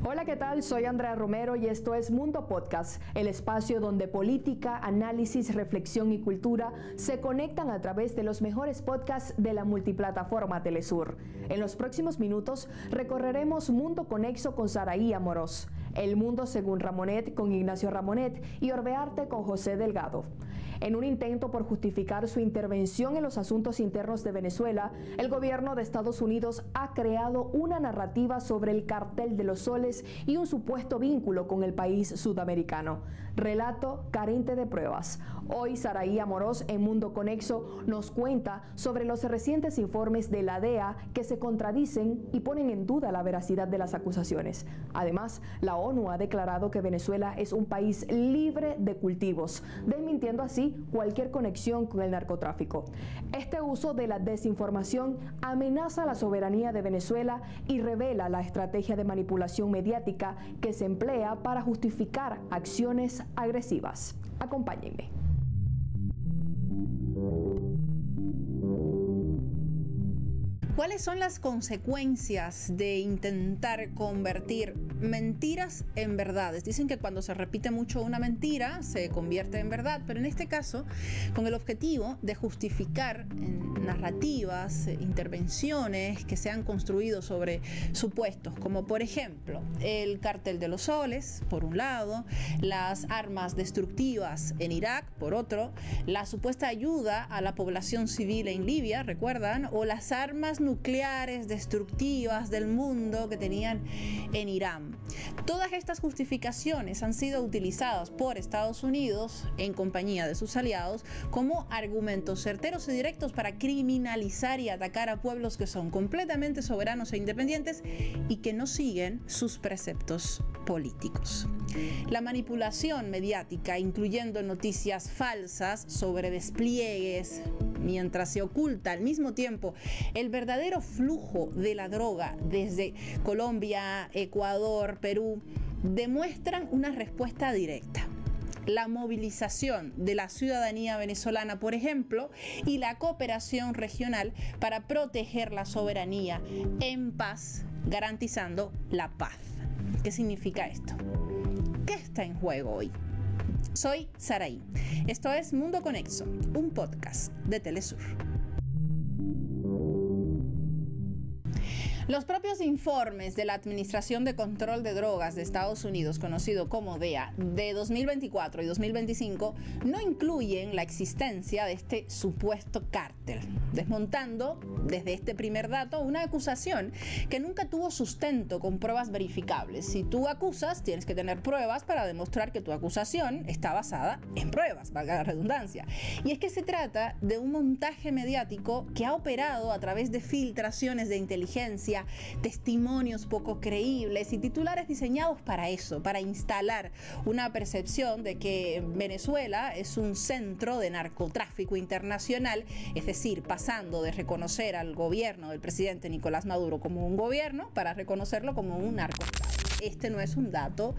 Hola, ¿qué tal? Soy Andrea Romero y esto es Mundo Podcast, el espacio donde política, análisis, reflexión y cultura se conectan a través de los mejores podcasts de la multiplataforma Telesur. En los próximos minutos recorreremos Mundo Conexo con Saraí Amorós, El Mundo según Ramonet con Ignacio Ramonet y Orbearte con José Delgado. En un intento por justificar su intervención en los asuntos internos de Venezuela, el gobierno de Estados Unidos ha creado una narrativa sobre el cartel de los soles y un supuesto vínculo con el país sudamericano. Relato carente de pruebas. Hoy Saraí Amorós en Mundo Conexo nos cuenta sobre los recientes informes de la DEA que se contradicen y ponen en duda la veracidad de las acusaciones. Además, la ONU ha declarado que Venezuela es un país libre de cultivos, desmintiendo así cualquier conexión con el narcotráfico. Este uso de la desinformación amenaza la soberanía de Venezuela y revela la estrategia de manipulación mediática que se emplea para justificar acciones agresivas. Acompáñenme. ¿Cuáles son las consecuencias de intentar convertir mentiras en verdades? Dicen que cuando se repite mucho una mentira se convierte en verdad, pero en este caso con el objetivo de justificar narrativas, intervenciones que se han construido sobre supuestos, como por ejemplo el cartel de los soles, por un lado, las armas destructivas en Irak, por otro, la supuesta ayuda a la población civil en Libia, ¿recuerdan? O las armas nucleares destructivas del mundo que tenían en Irán. Todas estas justificaciones han sido utilizadas por Estados Unidos en compañía de sus aliados como argumentos certeros y directos para criminalizar y atacar a pueblos que son completamente soberanos e independientes y que no siguen sus preceptos políticos. La manipulación mediática, incluyendo noticias falsas sobre despliegues, mientras se oculta al mismo tiempo el verdadero flujo de la droga desde Colombia, Ecuador, Perú, demuestran una respuesta directa. La movilización de la ciudadanía venezolana, por ejemplo, y la cooperación regional para proteger la soberanía en paz, garantizando la paz. ¿Qué significa esto? ¿Qué está en juego hoy? Soy Saraí. Esto es Mundo Conexo, un podcast de Telesur. Los propios informes de la Administración de Control de Drogas de Estados Unidos, conocido como DEA, de 2024 y 2025, no incluyen la existencia de este supuesto cártel, desmontando desde este primer dato una acusación que nunca tuvo sustento con pruebas verificables. Si tú acusas, tienes que tener pruebas para demostrar que tu acusación está basada en pruebas, valga la redundancia. Y es que se trata de un montaje mediático que ha operado a través de filtraciones de inteligencia, testimonios poco creíbles y titulares diseñados para eso, para instalar una percepción de que Venezuela es un centro de narcotráfico internacional, es decir, pasando de reconocer al gobierno del presidente Nicolás Maduro como un gobierno para reconocerlo como un narcotráfico. Este no es un dato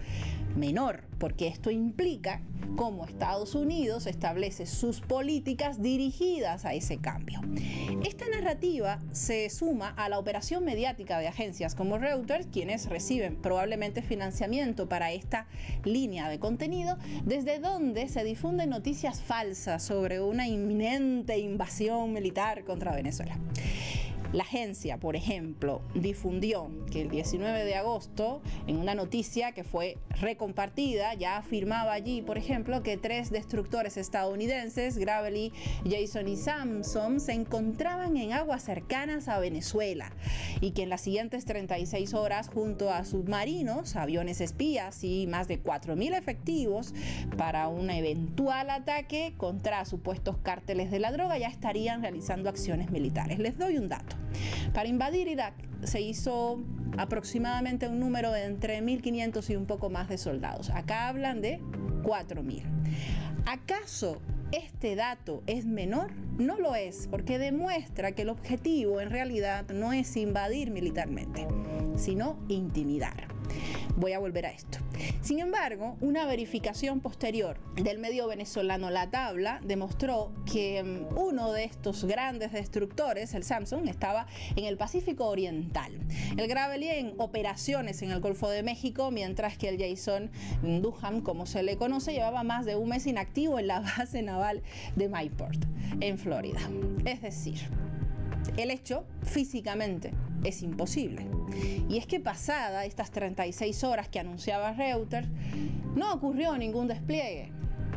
menor, porque esto implica cómo Estados Unidos establece sus políticas dirigidas a ese cambio. Esta narrativa se suma a la operación mediática de agencias como Reuters, quienes reciben probablemente financiamiento para esta línea de contenido, desde donde se difunden noticias falsas sobre una inminente invasión militar contra Venezuela. La agencia, por ejemplo, difundió que el 19 de agosto, en una noticia que fue recompartida, ya afirmaba allí, por ejemplo, que 3 destructores estadounidenses, Gravely, Jason y Samson, se encontraban en aguas cercanas a Venezuela y que en las siguientes 36 horas, junto a submarinos, aviones espías y más de 4.000 efectivos para un eventual ataque contra supuestos cárteles de la droga, ya estarían realizando acciones militares. Les doy un dato. Para invadir Irak se hizo aproximadamente un número de entre 1.500 y un poco más de soldados. Acá hablan de 4.000. ¿Acaso este dato es menor? No lo es, porque demuestra que el objetivo en realidad no es invadir militarmente, sino intimidar. Voy a volver a esto. Sin embargo, una verificación posterior del medio venezolano La Tabla demostró que uno de estos grandes destructores, el Samsung, estaba en el Pacífico Oriental. El Gravely en operaciones en el Golfo de México, mientras que el Jason Duham, como se le conoce, llevaba más de un mes inactivo en la base naval de Mayport, en Florida. Es decir, el hecho físicamente es imposible. Y es que pasada estas 36 horas que anunciaba Reuters, no ocurrió ningún despliegue,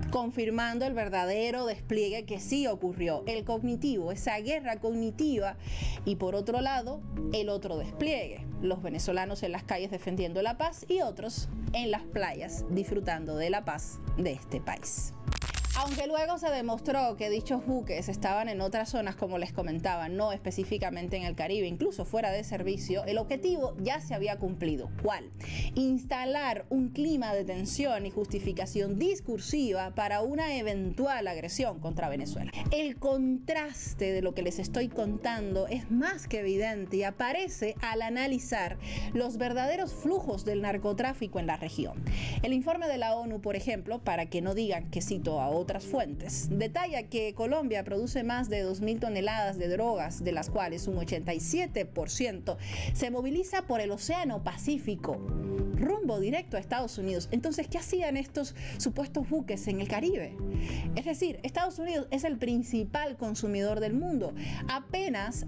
confirmando el verdadero despliegue que sí ocurrió, el cognitivo, esa guerra cognitiva, y por otro lado, el otro despliegue, los venezolanos en las calles defendiendo la paz y otros en las playas disfrutando de la paz de este país. Aunque luego se demostró que dichos buques estaban en otras zonas, como les comentaba, no específicamente en el Caribe, incluso fuera de servicio, el objetivo ya se había cumplido. ¿Cuál? Instalar un clima de tensión y justificación discursiva para una eventual agresión contra Venezuela. El contraste de lo que les estoy contando es más que evidente y aparece al analizar los verdaderos flujos del narcotráfico en la región. El informe de la ONU, por ejemplo, para que no digan que cito a otras fuentes, detalla que Colombia produce más de 2.000 toneladas de drogas, de las cuales un 87% se moviliza por el Océano Pacífico, rumbo directo a Estados Unidos. Entonces, ¿qué hacían estos supuestos buques en el Caribe? Es decir, Estados Unidos es el principal consumidor del mundo. Apenas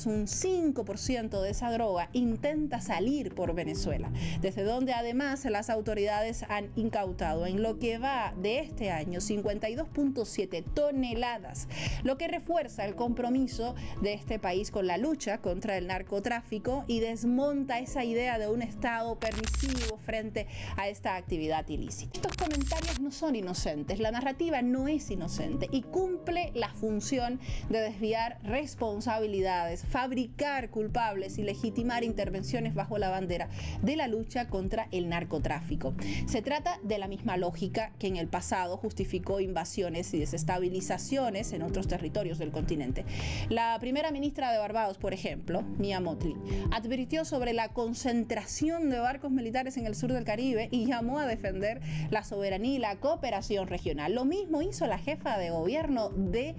un 5% de esa droga intenta salir por Venezuela, desde donde además las autoridades han incautado en lo que va de este año 52.7 toneladas, lo que refuerza el compromiso de este país con la lucha contra el narcotráfico y desmonta esa idea de un Estado permisivo frente a esta actividad ilícita. Estos comentarios no son inocentes, la narrativa no es inocente y cumple la función de desviar responsabilidades, fabricar culpables y legitimar intervenciones bajo la bandera de la lucha contra el narcotráfico. Se trata de la misma lógica que en el pasado justificó invasiones y desestabilizaciones en otros territorios del continente. La primera ministra de Barbados, por ejemplo, Mia Mottley, advirtió sobre la concentración de barcos militares en el sur del Caribe y llamó a defender la soberanía y la cooperación regional. Lo mismo hizo la jefa de gobierno de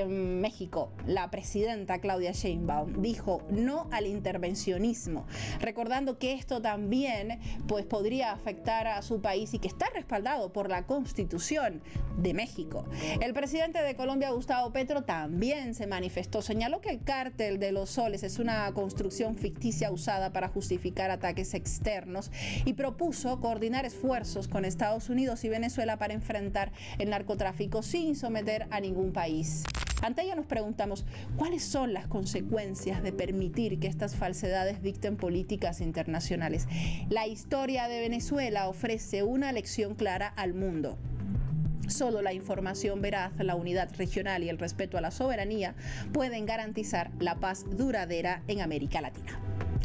México, la presidenta Claudia Sheinbaum. Dijo no al intervencionismo, recordando que esto también podría afectar a su país y que está respaldado por la Constitución de México. El presidente de Colombia, Gustavo Petro, también se manifestó. Señaló que el cártel de los soles es una construcción ficticia usada para justificar ataques externos y propuso coordinar esfuerzos con Estados Unidos y Venezuela para enfrentar el narcotráfico sin someter a ningún país. Ante ello nos preguntamos, ¿cuáles son las consecuencias de permitir que estas falsedades dicten políticas internacionales? La historia de Venezuela ofrece una lección clara al mundo. Solo la información veraz, la unidad regional y el respeto a la soberanía pueden garantizar la paz duradera en América Latina.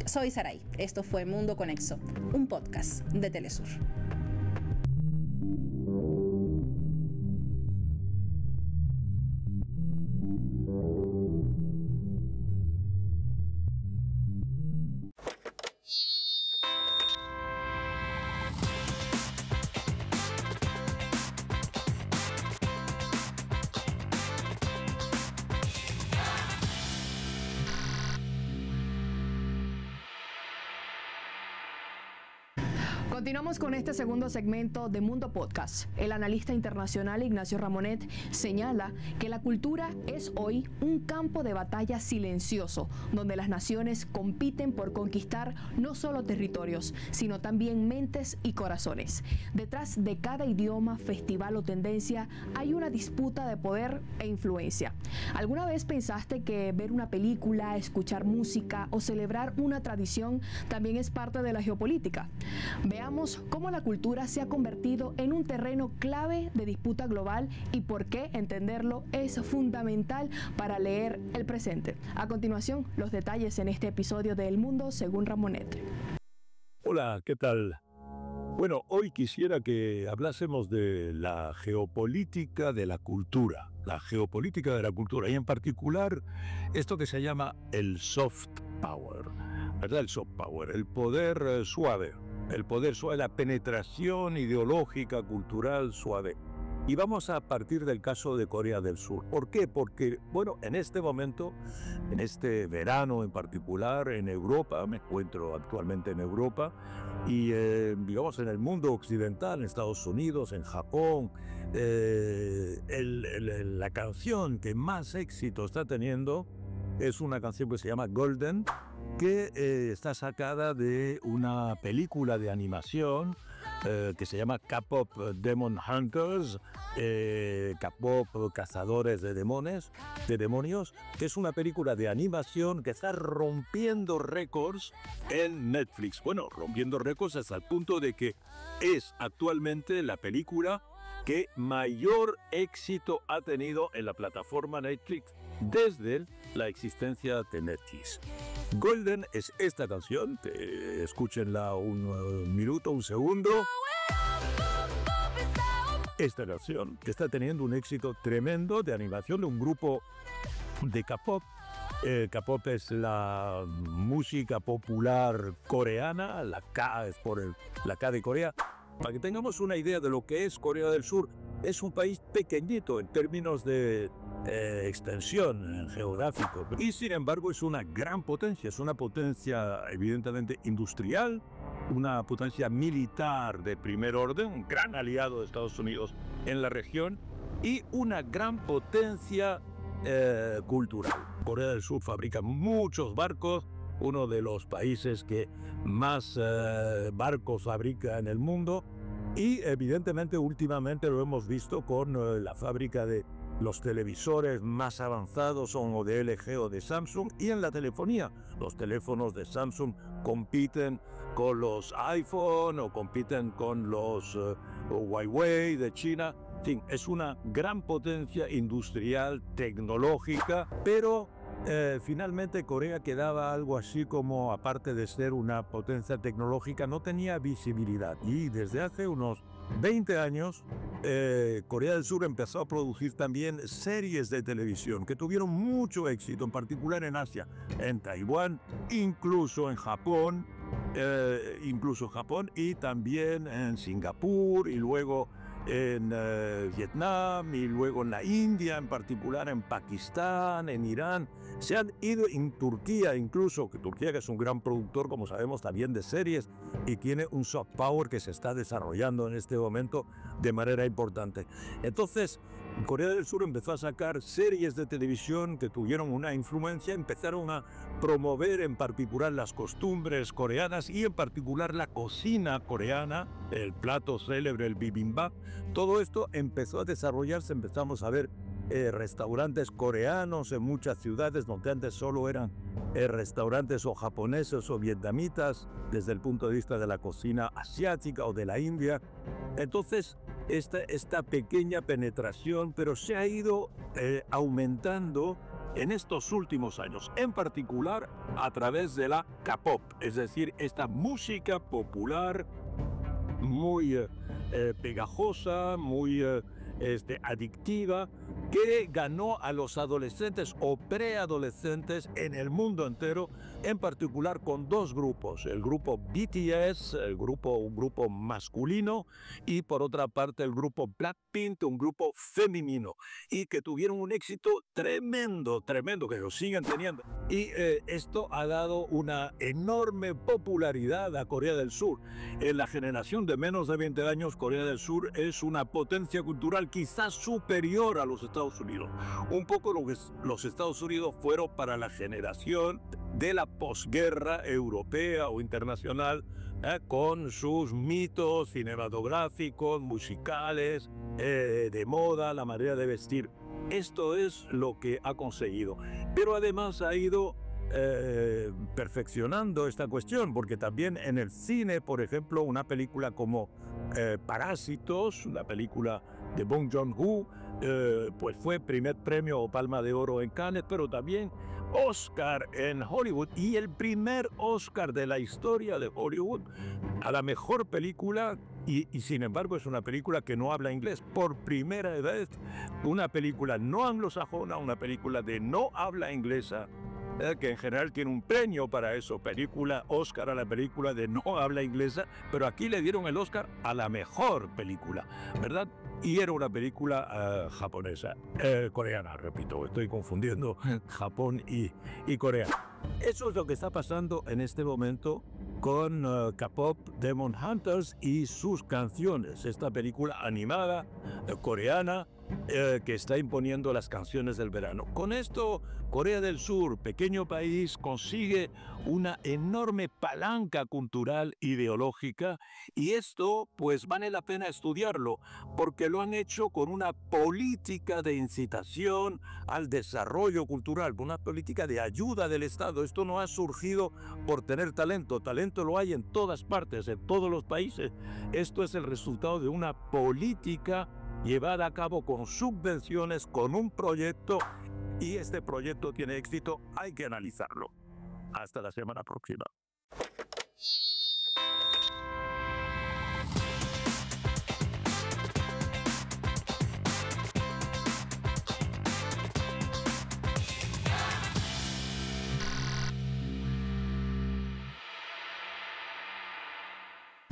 Soy Saray. Esto fue Mundo Conexo, un podcast de Telesur. Continuamos con este segundo segmento de Mundo Podcast. El analista internacional Ignacio Ramonet señala que la cultura es hoy un campo de batalla silencioso, donde las naciones compiten por conquistar no solo territorios, sino también mentes y corazones. Detrás de cada idioma, festival o tendencia hay una disputa de poder e influencia. ¿Alguna vez pensaste que ver una película, escuchar música o celebrar una tradición también es parte de la geopolítica? Veamos cómo la cultura se ha convertido en un terreno clave de disputa global y por qué entenderlo es fundamental para leer el presente. A continuación, los detalles en este episodio de El Mundo según Ramonet. Hola, ¿qué tal? Bueno, hoy quisiera que hablásemos de la geopolítica de la cultura. La geopolítica de la cultura y en particular esto que se llama el soft power. ¿verdad? El soft power, el poder suave, la penetración ideológica, cultural suave. Y vamos a partir del caso de Corea del Sur. ¿Por qué? Porque, bueno, en este momento, en este verano en particular, en Europa, me encuentro actualmente en Europa, y digamos en el mundo occidental, en Estados Unidos, en Japón, la canción que más éxito está teniendo es una canción que se llama Golden, que está sacada de una película de animación que se llama K-Pop Demon Hunters, K-Pop Cazadores de Demonios, que es una película de animación que está rompiendo récords en Netflix. Bueno, rompiendo récords hasta el punto de que es actualmente la película que mayor éxito ha tenido en la plataforma Netflix desde la existencia de Netflix. Golden es esta canción, escúchenla un minuto, un segundo. Esta canción que está teniendo un éxito tremendo de animación de un grupo de K-pop. K-pop es la música popular coreana, la K es por la K de Corea. Para que tengamos una idea de lo que es Corea del Sur, es un país pequeñito en términos de extensión geográfico, y sin embargo es una gran potencia, es una potencia evidentemente industrial, una potencia militar de primer orden, un gran aliado de Estados Unidos en la región, y una gran potencia cultural. Corea del Sur fabrica muchos barcos, uno de los países que más barcos fabrica en el mundo, y evidentemente últimamente lo hemos visto con la fábrica de los televisores más avanzados son o de LG o de Samsung, y en la telefonía los teléfonos de Samsung compiten con los iPhone o compiten con los Huawei de China. En fin, es una gran potencia industrial, tecnológica, pero finalmente Corea quedaba algo así como, aparte de ser una potencia tecnológica, no tenía visibilidad, y desde hace unos 20 años, Corea del Sur empezó a producir también series de televisión que tuvieron mucho éxito, en particular en Asia, en Taiwán, incluso en Japón, y también en Singapur, y luego en Vietnam, y luego en la India, en particular en Pakistán, en Irán. Se han ido en Turquía, incluso, que Turquía, que es un gran productor, como sabemos, también de series, y tiene un soft power que se está desarrollando en este momento de manera importante. Entonces, Corea del Sur empezó a sacar series de televisión que tuvieron una influencia, empezaron a promover en particular las costumbres coreanas y en particular la cocina coreana, el plato célebre, el bibimbap. Todo esto empezó a desarrollarse, empezamos a ver restaurantes coreanos en muchas ciudades donde antes solo eran restaurantes o japoneses o vietnamitas desde el punto de vista de la cocina asiática o de la India. Entonces, esta pequeña penetración, pero se ha ido aumentando en estos últimos años, en particular a través de la K-pop, es decir, esta música popular muy pegajosa, muy adictiva, que ganó a los adolescentes o preadolescentes en el mundo entero, en particular con dos grupos, el grupo BTS, un grupo masculino, y por otra parte el grupo Blackpink, un grupo femenino, y que tuvieron un éxito tremendo, que lo siguen teniendo. Y esto ha dado una enorme popularidad a Corea del Sur. En la generación de menos de 20 años, Corea del Sur es una potencia cultural quizás superior a los Estados Unidos. Un poco lo que los Estados Unidos fueron para la generación de la posguerra europea o internacional, con sus mitos cinematográficos, musicales, de moda, la manera de vestir. Esto es lo que ha conseguido. Pero además ha ido perfeccionando esta cuestión, porque también en el cine, por ejemplo, una película como Parásitos, una película de Bong Joon-ho, pues fue primer premio o Palma de Oro en Cannes, pero también Oscar en Hollywood, y el primer Oscar de la historia de Hollywood a la mejor película, y sin embargo es una película que no habla inglés. Por primera vez, una película no anglosajona, una película de no habla inglesa, que en general tiene un premio para eso, película Oscar a la película de no habla inglesa, pero aquí le dieron el Oscar a la mejor película, ¿verdad? Y era una película japonesa, coreana, repito, estoy confundiendo Japón y Corea. Eso es lo que está pasando en este momento con K-Pop Demon Hunters y sus canciones, esta película animada coreana que está imponiendo las canciones del verano. Con esto, Corea del Sur, pequeño país, consigue una enorme palanca cultural ideológica, y esto pues vale la pena estudiarlo porque lo han hecho con una política de incitación al desarrollo cultural, una política de ayuda del Estado. Esto no ha surgido por tener talento, talento lo hay en todas partes, en todos los países. Esto es el resultado de una política llevada a cabo con subvenciones, con un proyecto, y este proyecto tiene éxito, hay que analizarlo. Hasta la semana próxima.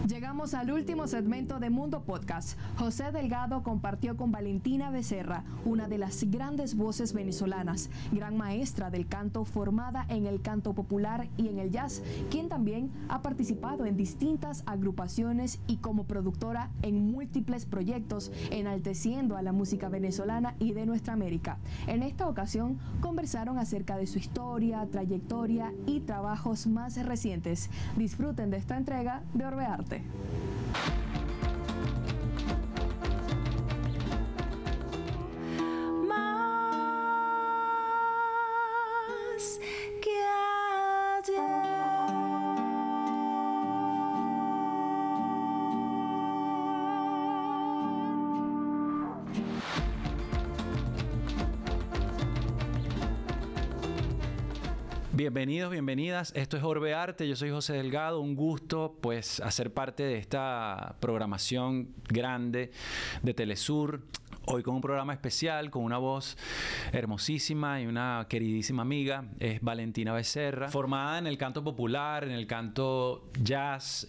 Llegamos al último segmento de Mundo Podcast. José Delgado compartió con Valentina Becerra, una de las grandes voces venezolanas, gran maestra del canto formada en el canto popular y en el jazz, quien también ha participado en distintas agrupaciones y como productora en múltiples proyectos, enalteciendo a la música venezolana y de nuestra América. En esta ocasión conversaron acerca de su historia, trayectoria y trabajos más recientes. Disfruten de esta entrega de Orbearte. Más que ayer. Bienvenidos, bienvenidas. Esto es Orbearte. Yo soy José Delgado. Un gusto, pues, hacer parte de esta programación grande de Telesur. Hoy con un programa especial, con una voz hermosísima y una queridísima amiga, es Valentina Becerra, formada en el canto popular, en el canto jazz,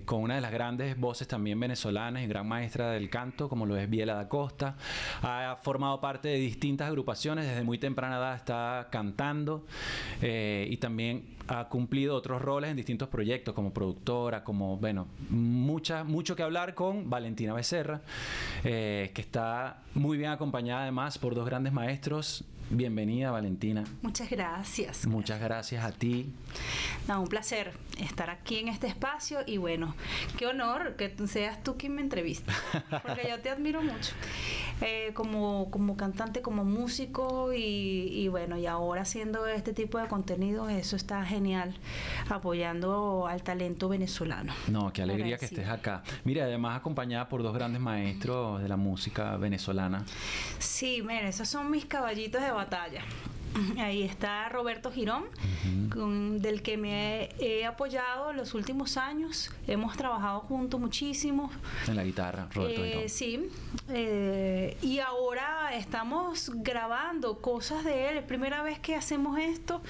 con una de las grandes voces también venezolanas y gran maestra del canto, como lo es Biela da Costa. Ha formado parte de distintas agrupaciones, desde muy temprana edad está cantando, y también ha cumplido otros roles en distintos proyectos como productora, como, bueno, mucho que hablar con Valentina Becerra, que está muy bien acompañada además por dos grandes maestros. Bienvenida, Valentina. Muchas gracias. Muchas gracias a ti. No, un placer estar aquí en este espacio y bueno, qué honor que seas tú quien me entrevista, porque yo te admiro mucho como cantante, como músico y bueno, y ahora haciendo este tipo de contenidos, eso está genial, apoyando al talento venezolano. No, qué alegría que estés acá. Mira, además acompañada por dos grandes maestros de la música venezolana. Sí, mira, esos son mis caballitos de batalla. Ahí está Roberto Girón, del que me he apoyado en los últimos años. Hemos trabajado juntos muchísimo. En la guitarra, Roberto Girón. Sí. Y ahora estamos grabando cosas de él. La primera vez que hacemos esto,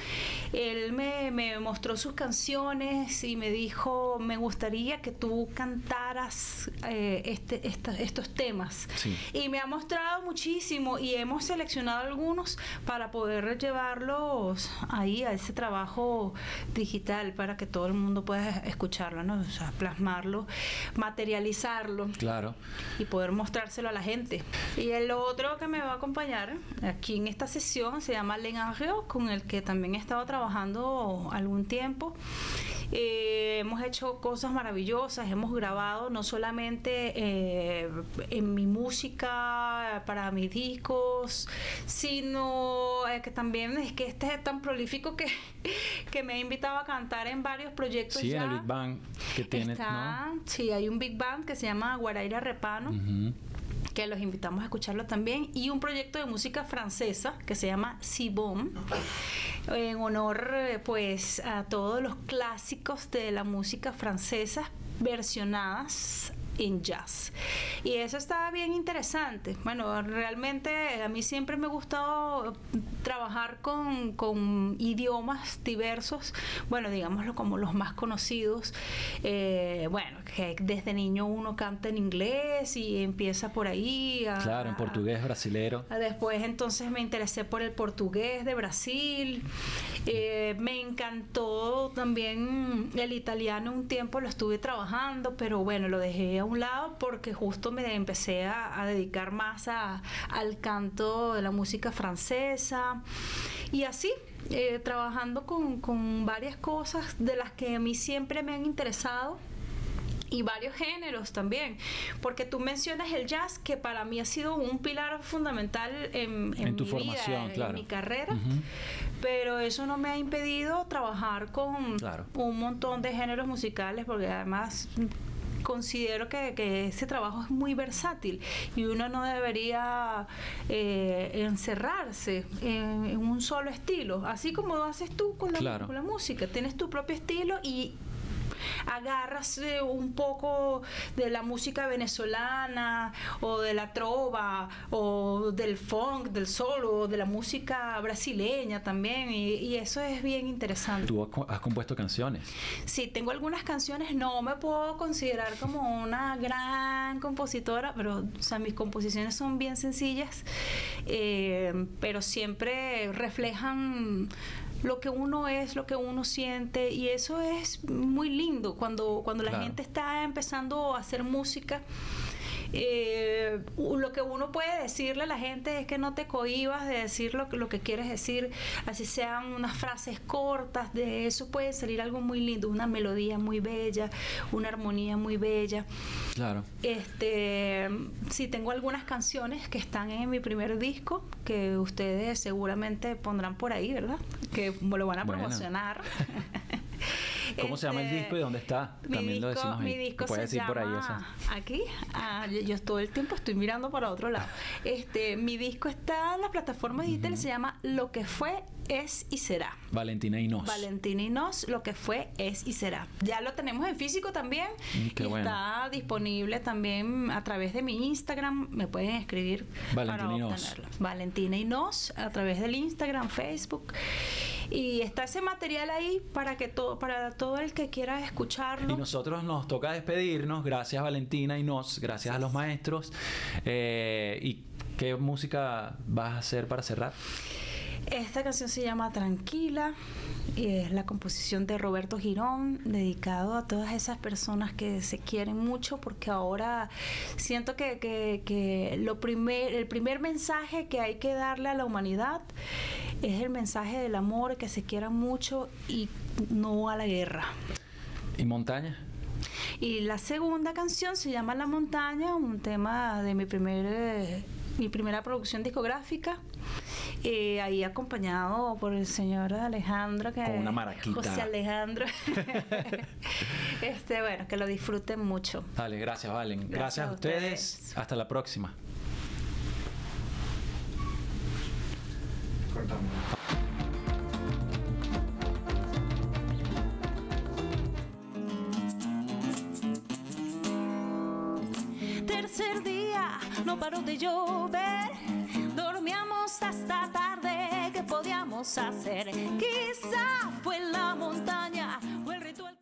él me mostró sus canciones y me dijo, me gustaría que tú cantaras estos temas. Sí. Y me ha mostrado muchísimo y hemos seleccionado algunos para poder llevarlos ahí a ese trabajo digital para que todo el mundo pueda escucharlo, ¿no? O sea, plasmarlo, materializarlo. Claro. Y poder mostrárselo a la gente. Y el otro que me va a acompañar aquí en esta sesión se llama Len Argeo, con el que también he estado trabajando algún tiempo. Hemos hecho cosas maravillosas, hemos grabado no solamente en mi música para mis discos, sino que también es que este es tan prolífico que me ha invitado a cantar en varios proyectos. Sí, ya. En el Big Bang que tienes, ¿no? Sí, hay un Big Bang que se llama Guaraira Repano, que los invitamos a escucharlo también, y un proyecto de música francesa que se llama Sibom, en honor pues a todos los clásicos de la música francesa versionadas en jazz. Y eso está bien interesante. Bueno, realmente a mí siempre me ha gustado trabajar con idiomas diversos, bueno, digámoslo como los más conocidos. Bueno, que desde niño uno canta en inglés y empieza por ahí. Claro, en portugués brasilero. Después entonces me interesé por el portugués de Brasil. Me encantó también el italiano, un tiempo lo estuve trabajando, pero bueno, lo dejé a un lado porque justo me empecé a dedicar más al canto de la música francesa y así. Trabajando con varias cosas de las que a mí siempre me han interesado y varios géneros también, porque tú mencionas el jazz, que para mí ha sido un pilar fundamental en tu mi formación, vida, claro, en mi carrera, pero eso no me ha impedido trabajar con un montón de géneros musicales, porque además considero que ese trabajo es muy versátil y uno no debería encerrarse en un solo estilo, así como lo haces tú con la música. Tienes tu propio estilo y agarras un poco de la música venezolana o de la trova o del funk, del soul o de la música brasileña también, y eso es bien interesante. ¿Tú has compuesto canciones? Sí, tengo algunas canciones. No me puedo considerar como una gran compositora, pero o sea, mis composiciones son bien sencillas, pero siempre reflejan lo que uno es, lo que uno siente, y eso es muy lindo cuando la gente está empezando a hacer música. Lo que uno puede decirle a la gente es que no te cohibas de decir lo que quieres decir, así sean unas frases cortas. De eso puede salir algo muy lindo, una melodía muy bella, una armonía muy bella. Claro. Sí, tengo algunas canciones que están en mi primer disco, que ustedes seguramente pondrán por ahí, ¿verdad? Que lo van a promocionar. ¿Cómo se llama el disco y dónde está? También lo decimos ahí. Mi disco se decir llama por ahí, aquí. Yo todo el tiempo estoy mirando para otro lado. Mi disco está en las plataformas digitales, se llama Lo que fue, es y será. Valentina y Nos. Valentina y Nos, Lo que fue, es y será. Ya lo tenemos en físico también. Qué bueno. Está disponible también a través de mi Instagram. Me pueden escribir Valentina y para Nos. obtenerlo. Valentina y Nos, a través del Instagram, Facebook. Y está ese material ahí para todo el que quiera escucharlo. Y nosotros nos toca despedirnos. Gracias, Valentina y Nos. Gracias a los maestros. ¿Y qué música vas a hacer para cerrar? Esta canción se llama Tranquila y es la composición de Roberto Girón, dedicado a todas esas personas que se quieren mucho, porque ahora siento que el primer mensaje que hay que darle a la humanidad es el mensaje del amor, que se quieran mucho y no a la guerra. ¿Y Montaña? Y la segunda canción se llama La Montaña, un tema de mi primera producción discográfica, ahí acompañado por el señor Alejandro, que con una maraquita. José Alejandro. Bueno, que lo disfruten mucho. Dale, gracias, Valen. Gracias a ustedes. Hasta la próxima. Cortamos. Tercer día, no paró de llover. Dormíamos hasta tarde. ¿Qué podíamos hacer? Quizá fue la montaña o el ritual.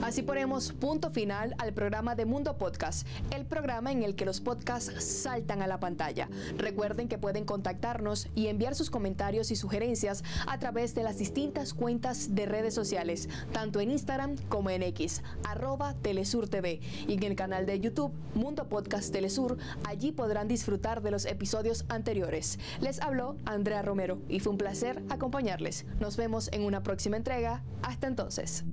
Así ponemos punto final al programa de Mundo Podcast, el programa en el que los podcasts saltan a la pantalla. Recuerden que pueden contactarnos y enviar sus comentarios y sugerencias a través de las distintas cuentas de redes sociales, tanto en Instagram como en X, @TelesurTV, y en el canal de YouTube Mundo Podcast Telesur. Allí podrán disfrutar de los episodios anteriores. Les habló Andrea Romero y fue un placer acompañarles. Nos vemos en una próxima entrega. Hasta entonces.